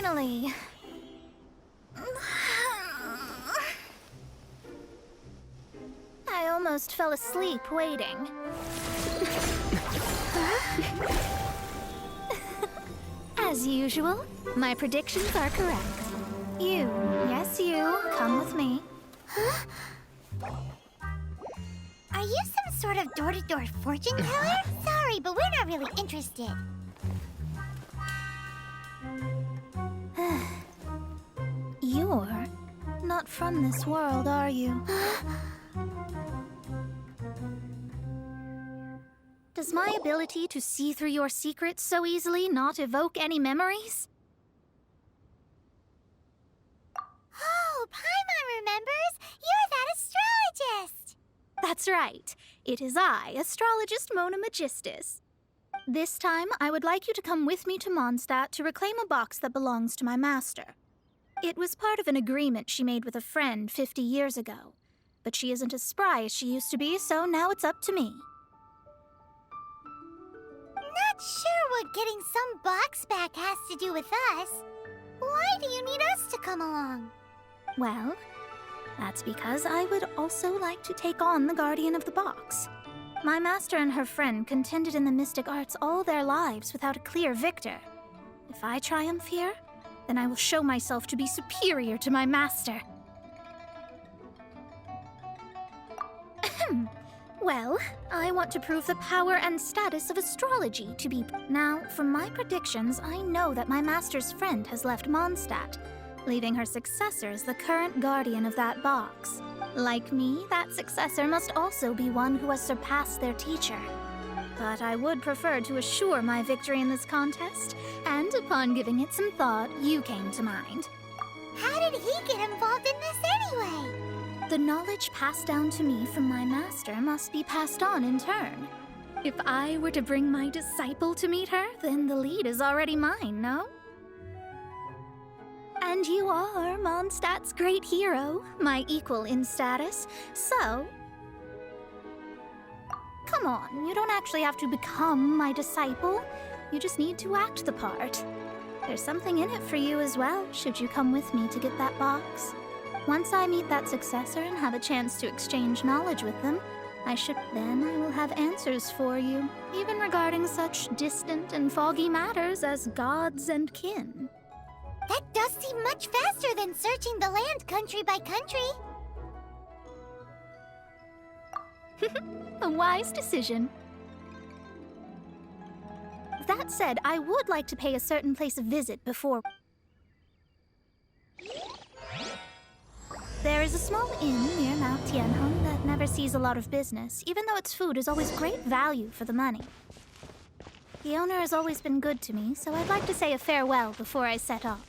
finally. I almost fell asleep waiting. As usual, my predictions are correct. You, yes you, come with me. Huh? Are you some sort of door-to-door fortune teller? Sorry, but we're not really interested. You're not from this world, are you? Does my ability to see through your secrets so easily not evoke any memories? Oh, Paimon remembers! You're that astrologist! That's right. It is I, astrologist Mona Magistus. This time, I would like you to come with me to Mondstadt to reclaim a box that belongs to my master. It was part of an agreement she made with a friend 50 years ago. But she isn't as spry as she used to be, so now it's up to me. Not sure what getting some box back has to do with us. Why do you need us to come along? Well, that's because I would also like to take on the Guardian of the Box. My master and her friend contended in the mystic arts all their lives without a clear victor. If I triumph here, then I will show myself to be superior to my master. Well, I want to prove the power and status of astrology to be... Now, from my predictions, I know that my master's friend has left Mondstadt, leaving her successor as the current guardian of that box. Like me, that successor must also be one who has surpassed their teacher. But I would prefer to assure my victory in this contest, and upon giving it some thought, you came to mind. How did he get involved in this anyway? The knowledge passed down to me from my master must be passed on in turn. If I were to bring my disciple to meet her, then the lead is already mine, no? And you are Mondstadt's great hero, my equal in status, so... Come on, you don't actually have to become my disciple. You just need to act the part. There's something in it for you as well, should you come with me to get that box. Once I meet that successor and have a chance to exchange knowledge with them, then I will have answers for you, even regarding such distant and foggy matters as gods and kin. That does seem much faster than searching the land country by country. A wise decision. That said, I would like to pay a certain place a visit before... There is a small inn near Mount Tianheng that never sees a lot of business, even though its food is always great value for the money. The owner has always been good to me, so I'd like to say a farewell before I set off.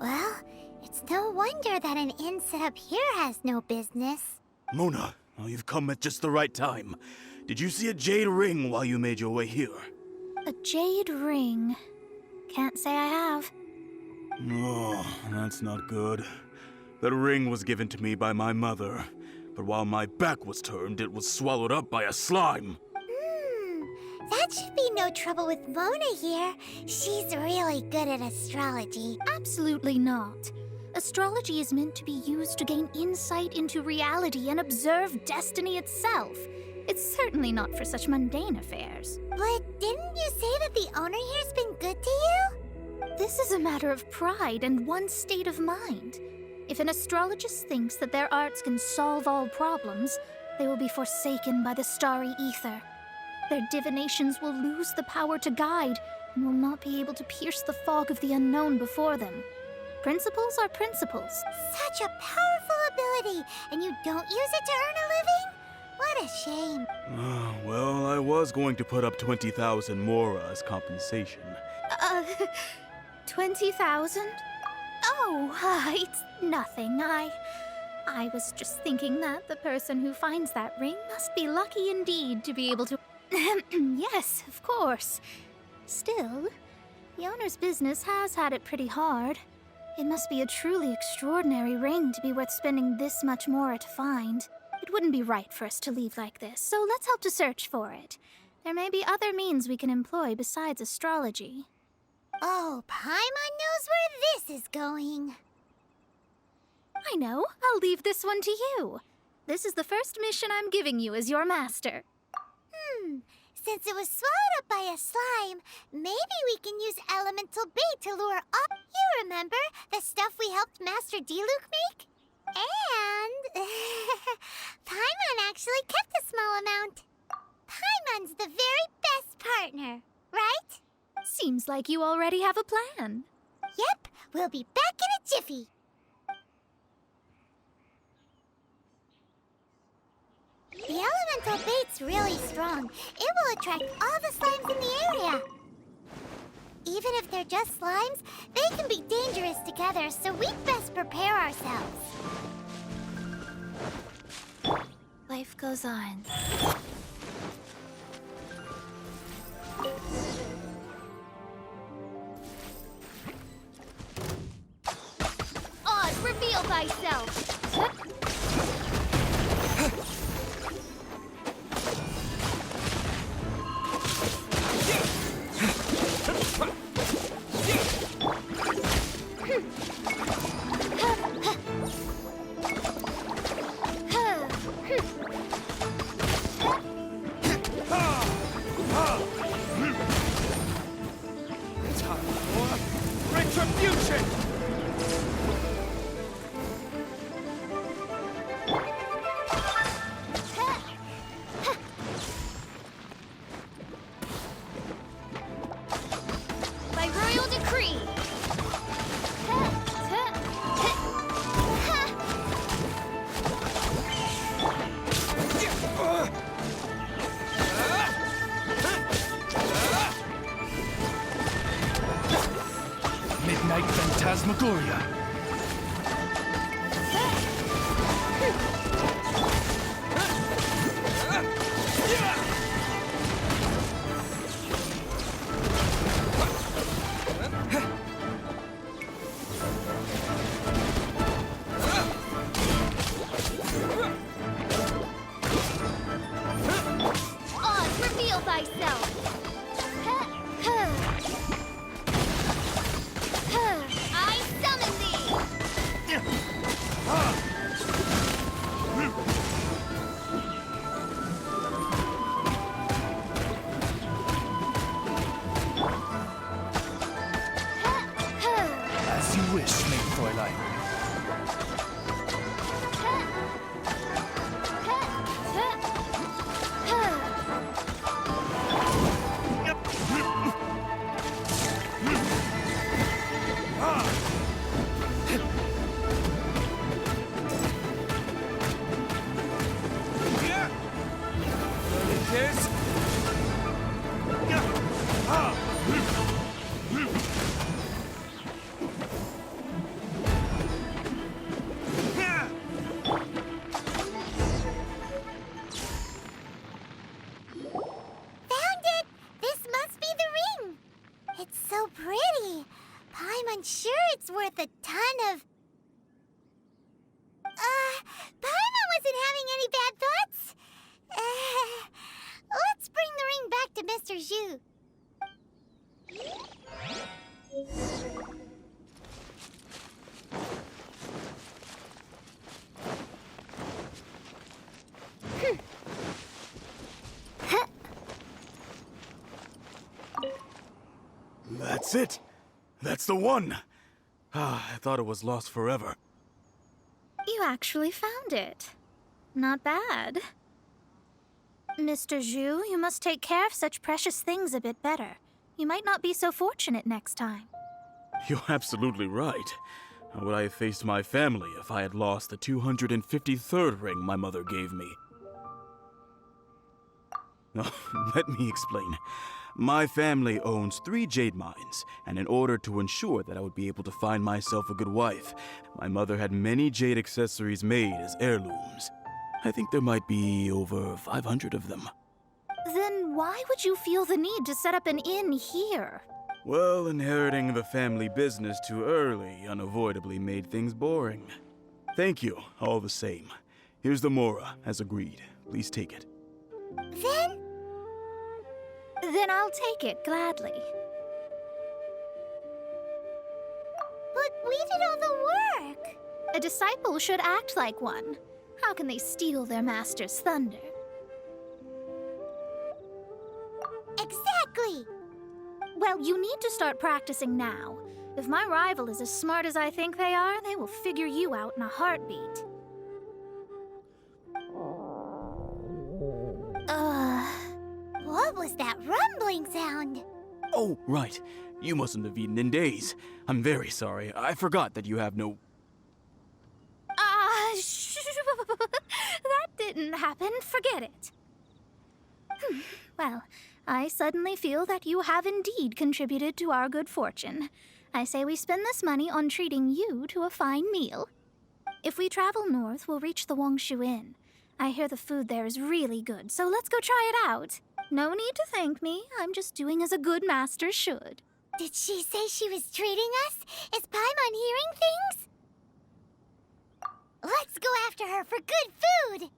Well, it's no wonder that an inn set up here has no business. Mona, well, you've come at just the right time. Did you see a jade ring while you made your way here? A jade ring. Can't say I have. Oh, that's not good. That ring was given to me by my mother, but while my back was turned, it was swallowed up by a slime. That should be no trouble with Mona here. She's really good at astrology. Absolutely not. Astrology is meant to be used to gain insight into reality and observe destiny itself. It's certainly not for such mundane affairs. But didn't you say that the owner here's been good to you? This is a matter of pride and one's state of mind. If an astrologist thinks that their arts can solve all problems, they will be forsaken by the starry ether. Their divinations will lose the power to guide and will not be able to pierce the fog of the unknown before them. Principles are principles. Such a powerful ability, and you don't use it to earn a living? What a shame. Well, I was going to put up 20,000 mora as compensation. 20,000? Oh, it's nothing. I was just thinking that the person who finds that ring must be lucky indeed to be able to... Yes, of course. Still, the owner's business has had it pretty hard. It must be a truly extraordinary ring to be worth spending this much more to find. It wouldn't be right for us to leave like this, so let's help to search for it. There may be other means we can employ besides astrology. Oh, Paimon knows where this is going. I know. I'll leave this one to you. This is the first mission I'm giving you as your master. Since it was swallowed up by a slime, maybe we can use elemental bait to lure up. You remember the stuff we helped Master Diluc make? And Paimon actually kept a small amount. Paimon's the very best partner, right? Seems like you already have a plan. Yep, we'll be back in a jiffy. The elemental bait's really strong. It will attract all the slimes in the area. Even if they're just slimes, they can be dangerous together, so we'd best prepare ourselves. Life goes on. Oz, reveal thyself! Retribution! By royal decree! Midnight Phantasmagoria. Oz, reveal thyself! I summon thee! That's it! That's the one! Ah, I thought it was lost forever. You actually found it. Not bad. Mr. Zhu, you must take care of such precious things a bit better. You might not be so fortunate next time. You're absolutely right. How would I have faced my family if I had lost the 253rd ring my mother gave me? Let me explain. My family owns 3 jade mines, and in order to ensure that I would be able to find myself a good wife, my mother had many jade accessories made as heirlooms. I think there might be over 500 of them. Then why would you feel the need to set up an inn here? Well, inheriting the family business too early unavoidably made things boring. Thank you, all the same. Here's the Mora, as agreed. Please take it. Then I'll take it gladly. But we did all the work. A disciple should act like one. How can they steal their master's thunder? Exactly. Well, you need to start practicing now. If my rival is as smart as I think they are, they will figure you out in a heartbeat. What was that rumbling sound? Oh, right. You mustn't have eaten in days. I'm very sorry. I forgot that you have no... That didn't happen. Forget it. Well, I suddenly feel that you have indeed contributed to our good fortune. I say we spend this money on treating you to a fine meal. If we travel north, we'll reach the Wongshu Inn. I hear the food there is really good, so let's go try it out. No need to thank me. I'm just doing as a good master should. Did she say she was treating us? Is Paimon hearing things? Let's go after her for good food!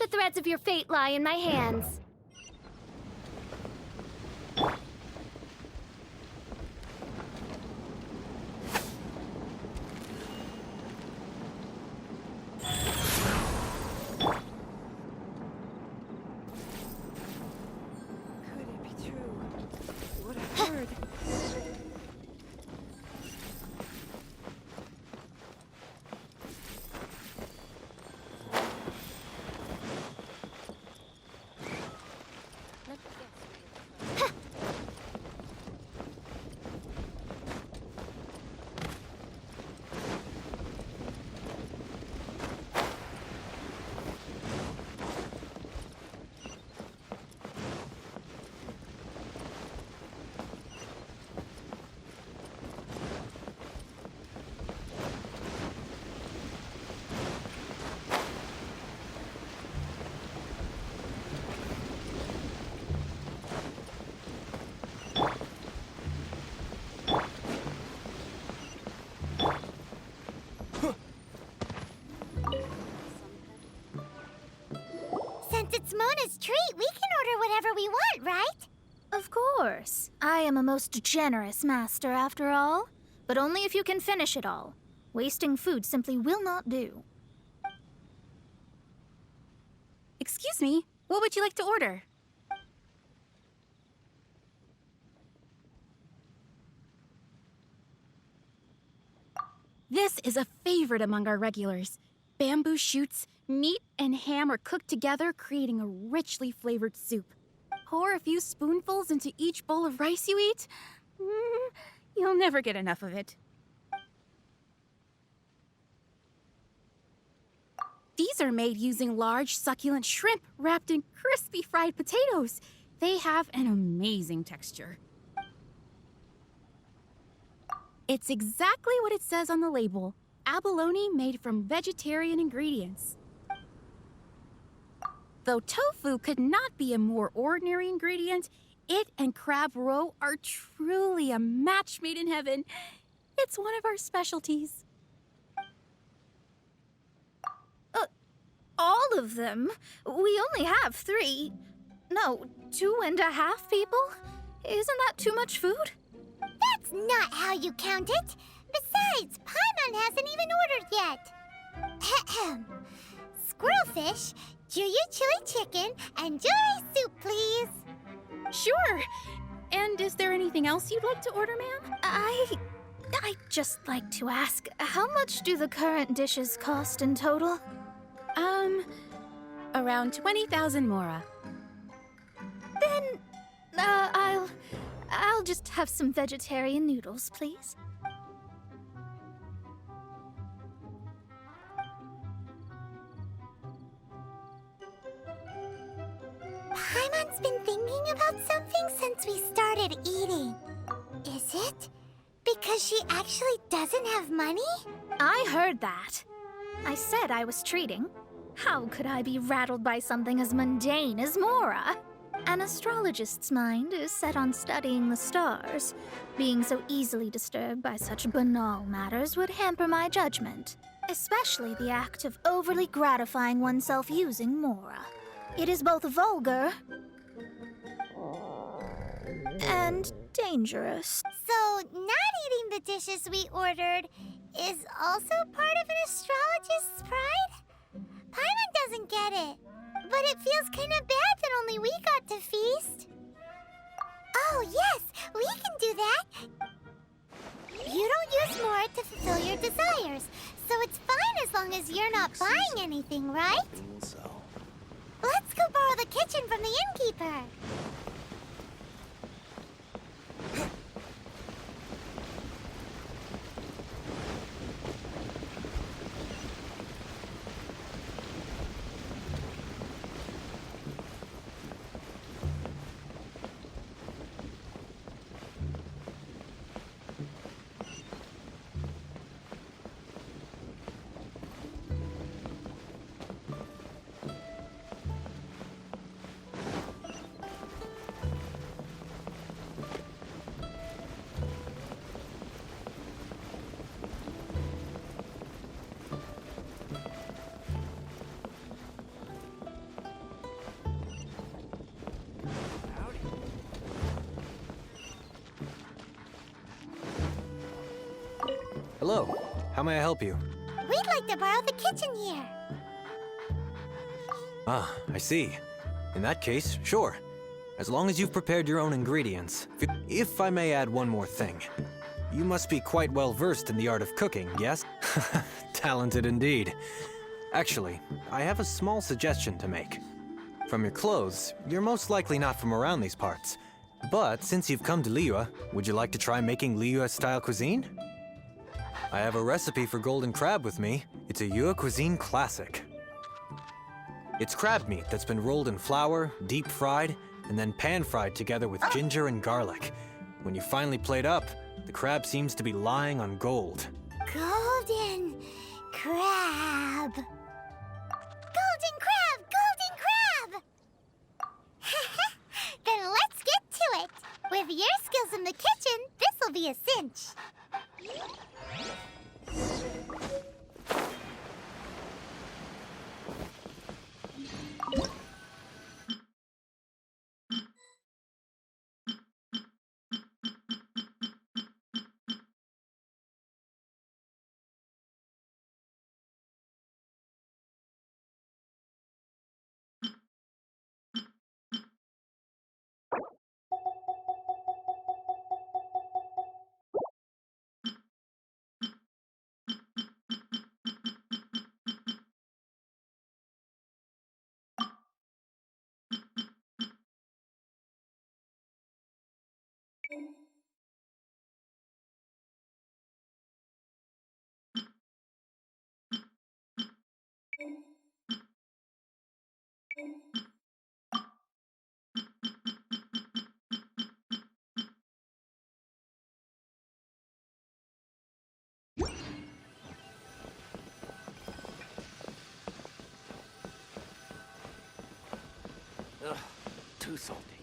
the threads of your fate lie in my hands. Could it be true? What I heard. Since it's Mona's treat, we can order whatever we want, right? Of course. I am a most generous master, after all. But only if you can finish it all. Wasting food simply will not do. Excuse me, what would you like to order? This is a favorite among our regulars. Bamboo shoots, meat, and ham are cooked together, creating a richly flavored soup. Pour a few spoonfuls into each bowl of rice you eat. You'll never get enough of it. These are made using large, succulent shrimp wrapped in crispy fried potatoes. They have an amazing texture. It's exactly what it says on the label. Abalone made from vegetarian ingredients. Though tofu could not be a more ordinary ingredient, it and crab roe are truly a match made in heaven. It's one of our specialties. All of them? We only have 3. No, 2.5 people? Isn't that too much food? That's not how you count it. Besides, Paimon hasn't even ordered yet. Ahem. Squirrelfish, Juyu chili chicken, and jewelry soup, please. Sure. And is there anything else you'd like to order, ma'am? I'd just like to ask, how much do the current dishes cost in total? Around 20,000 mora. Then, I'll just have some vegetarian noodles, please. Paimon's been thinking about something since we started eating. Is it because she actually doesn't have money? I heard that. I said I was treating. How could I be rattled by something as mundane as Mora? An astrologist's mind is set on studying the stars. Being so easily disturbed by such banal matters would hamper my judgment, especially the act of overly gratifying oneself using Mora. It is both vulgar and dangerous. So, not eating the dishes we ordered is also part of an astrologist's pride? Paimon doesn't get it, but it feels kind of bad that only we got to feast. Oh, yes, we can do that. You don't use more to fulfill your desires, so it's fine as long as you're not buying anything, right? Let's go borrow the kitchen from the innkeeper. Hello. How may I help you? We'd like to borrow the kitchen here. Ah, I see. In that case, sure. As long as you've prepared your own ingredients. If I may add one more thing. You must be quite well versed in the art of cooking, yes? Talented indeed. Actually, I have a small suggestion to make. From your clothes, you're most likely not from around these parts. But since you've come to Liyue, would you like to try making Liyue-style cuisine? I have a recipe for golden crab with me. It's a Yue cuisine classic. It's crab meat that's been rolled in flour, deep fried, and then pan-fried together with ginger and garlic. When you finally plate up, the crab seems to be lying on gold. Golden crab. Golden crab! Golden crab! Then let's get to it. With your skills in the kitchen, this'll be a cinch. Ugh, too salty.